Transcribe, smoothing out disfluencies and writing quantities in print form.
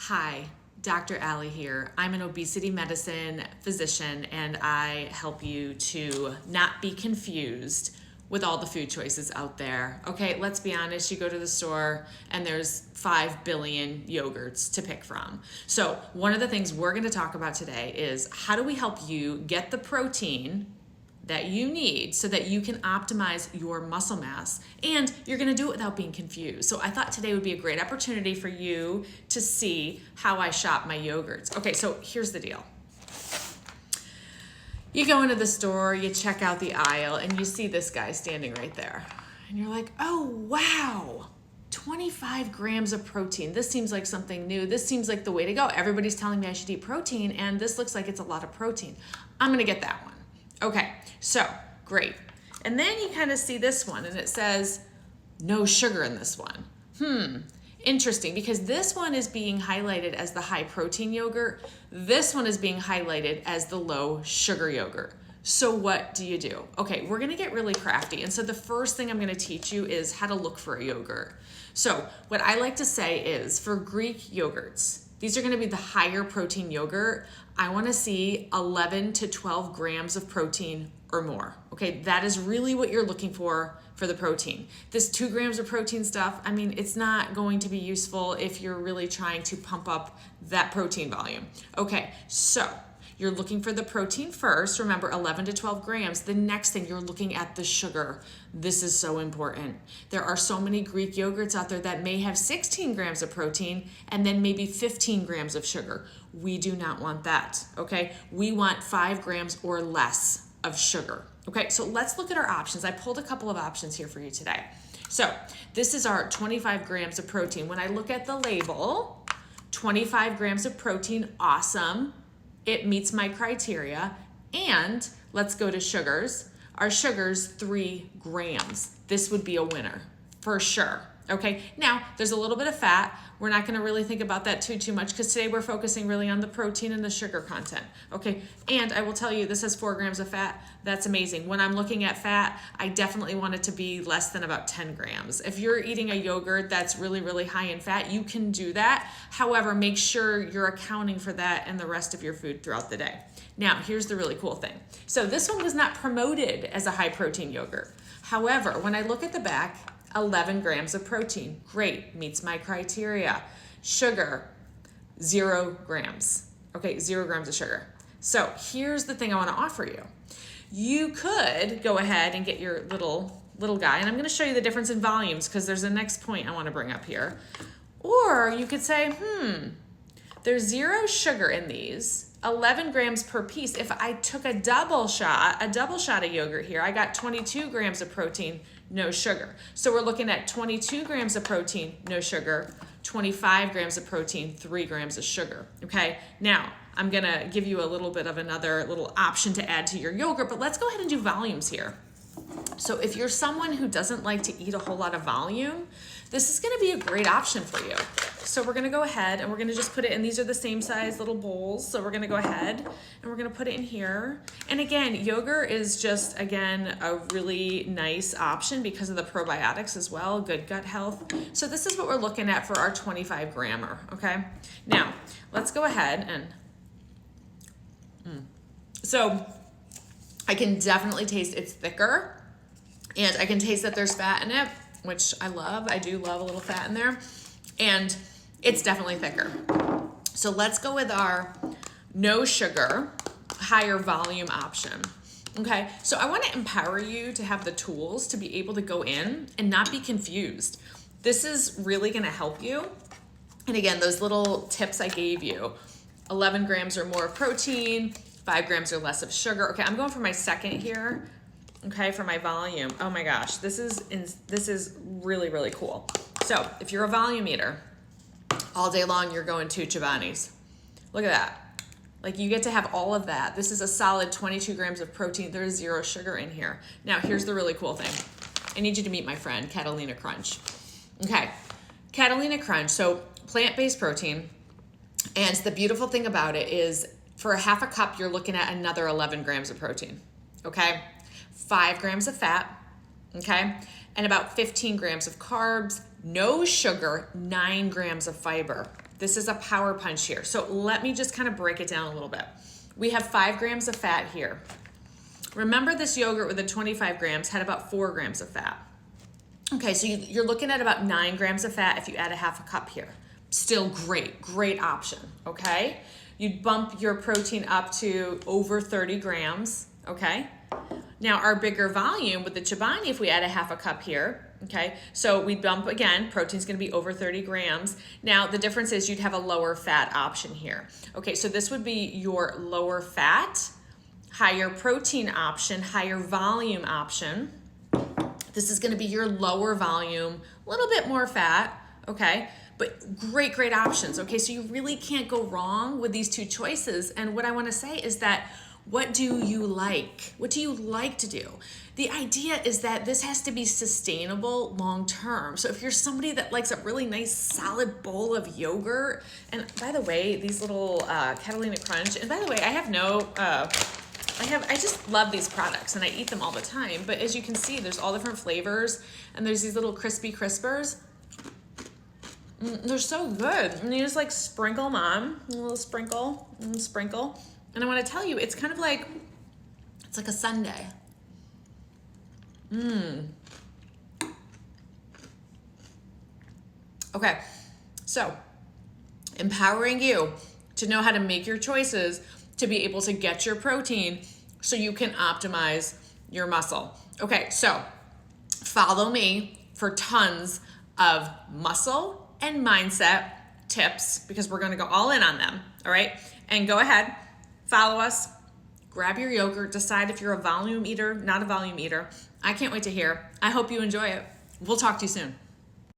Hi, Dr. Allie here. I'm an obesity medicine physician and I help you to not be confused with all the food choices out there. Okay, let's be honest, you go to the store and there's 5 billion yogurts to pick from. So one of the things we're gonna talk about today is how do we help you get the protein that you need so that you can optimize your muscle mass, and you're gonna do it without being confused. So I thought today would be a great opportunity for you to see how I shop my yogurts. Okay, so here's the deal. You go into the store, you check out the aisle, and you see this guy standing right there. And you're like, oh, wow, 25 grams of protein. This seems like something new. This seems like the way to go. Everybody's telling me I should eat protein, and this looks like it's a lot of protein. I'm gonna get that one. Okay, so great. And then you kind of see this one and it says no sugar in this one. Interesting, because this one is being highlighted as the high protein yogurt. This one is being highlighted as the low sugar yogurt. So what do you do? Okay, we're gonna get really crafty. And so the first thing I'm gonna teach you is how to look for a yogurt. So what I like to say is for Greek yogurts, these are gonna be the higher protein yogurt. I wanna see 11 to 12 grams of protein or more. Okay, that is really what you're looking for the protein. This 2 grams of protein stuff, I mean, it's not going to be useful if you're really trying to pump up that protein volume. Okay, so you're looking for the protein first. Remember, 11 to 12 grams. The next thing, you're looking at the sugar. This is so important. There are so many Greek yogurts out there that may have 16 grams of protein and then maybe 15 grams of sugar. We do not want that, okay? We want 5 grams or less of sugar. Okay, so let's look at our options. I pulled a couple of options here for you today. So this is our 25 grams of protein. When I look at the label, 25 grams of protein, awesome. It meets my criteria. And let's go to sugars. Our sugar's 3 grams. This would be a winner for sure. Okay, now there's a little bit of fat. We're not gonna really think about that too much because today we're focusing really on the protein and the sugar content. Okay, and I will tell you, this has 4 grams of fat. That's amazing. When I'm looking at fat, I definitely want it to be less than about 10 grams. If you're eating a yogurt that's really, really high in fat, you can do that. However, make sure you're accounting for that in the rest of your food throughout the day. Now, here's the really cool thing. So this one was not promoted as a high protein yogurt. However, when I look at the back, 11 grams of protein, great, meets my criteria. Sugar, 0 grams. Okay, 0 grams of sugar. So here's the thing I wanna offer you. You could go ahead and get your little guy, and I'm gonna show you the difference in volumes because there's a next point I wanna bring up here. Or you could say, there's 0 sugar in these, 11 grams per piece. If I took a double shot of yogurt here, I got 22 grams of protein, no sugar. So we're looking at 22 grams of protein, no sugar, 25 grams of protein, 3 grams of sugar, okay? Now, I'm gonna give you a little bit of another little option to add to your yogurt, but let's go ahead and do volumes here. So if you're someone who doesn't like to eat a whole lot of volume, this is gonna be a great option for you. So we're gonna go ahead and we're gonna just put it in, these are the same size little bowls. So we're gonna go ahead and we're gonna put it in here. And again, yogurt is just, again, a really nice option because of the probiotics as well, good gut health. So this is what we're looking at for our 25 grammer, okay? Now, let's go ahead and, so I can definitely taste it's thicker. And I can taste that there's fat in it, which I love. I do love a little fat in there. And it's definitely thicker. So let's go with our no sugar, higher volume option. Okay, so I want to empower you to have the tools to be able to go in and not be confused. This is really going to help you. And again, those little tips I gave you, 11 grams or more of protein, 5 grams or less of sugar. Okay, I'm going for my second here. Okay, for my volume. Oh my gosh, this is really, really cool. So if you're a volume eater, all day long you're going 2 Chobani's. Look at that. Like you get to have all of that. This is a solid 22 grams of protein. There's 0 sugar in here. Now here's the really cool thing. I need you to meet my friend, Catalina Crunch. Okay, Catalina Crunch, so plant-based protein. And the beautiful thing about it is for a half a cup, you're looking at another 11 grams of protein, okay? 5 grams of fat, okay? And about 15 grams of carbs, no sugar, 9 grams of fiber. This is a power punch here. So let me just kind of break it down a little bit. We have 5 grams of fat here. Remember, this yogurt with the 25 grams had about 4 grams of fat. Okay, so you're looking at about 9 grams of fat if you add a half a cup here. Still great option, okay? You'd bump your protein up to over 30 grams, okay? Now our bigger volume with the Chobani, if we add a half a cup here, okay? So we bump again, protein's gonna be over 30 grams. Now the difference is you'd have a lower fat option here. Okay, so this would be your lower fat, higher protein option, higher volume option. This is gonna be your lower volume, a little bit more fat, okay? But great options, okay? So you really can't go wrong with these 2 choices. And what I wanna say is that, what do you like? What do you like to do? The idea is that this has to be sustainable long-term. So if you're somebody that likes a really nice solid bowl of yogurt, and by the way, these little Catalina Crunch, and by the way, I have no, I just love these products and I eat them all the time. But as you can see, there's all different flavors and there's these little crispy crispers. They're so good. And you just like sprinkle them on, a little sprinkle, and sprinkle. And I want to tell you, it's kind of like, it's like a sundae. Okay, so empowering you to know how to make your choices, to be able to get your protein so you can optimize your muscle. Okay, so follow me for tons of muscle and mindset tips because we're gonna go all in on them, all right? And go ahead, follow us, grab your yogurt, decide if you're a volume eater, not a volume eater. I can't wait to hear. I hope you enjoy it. We'll talk to you soon.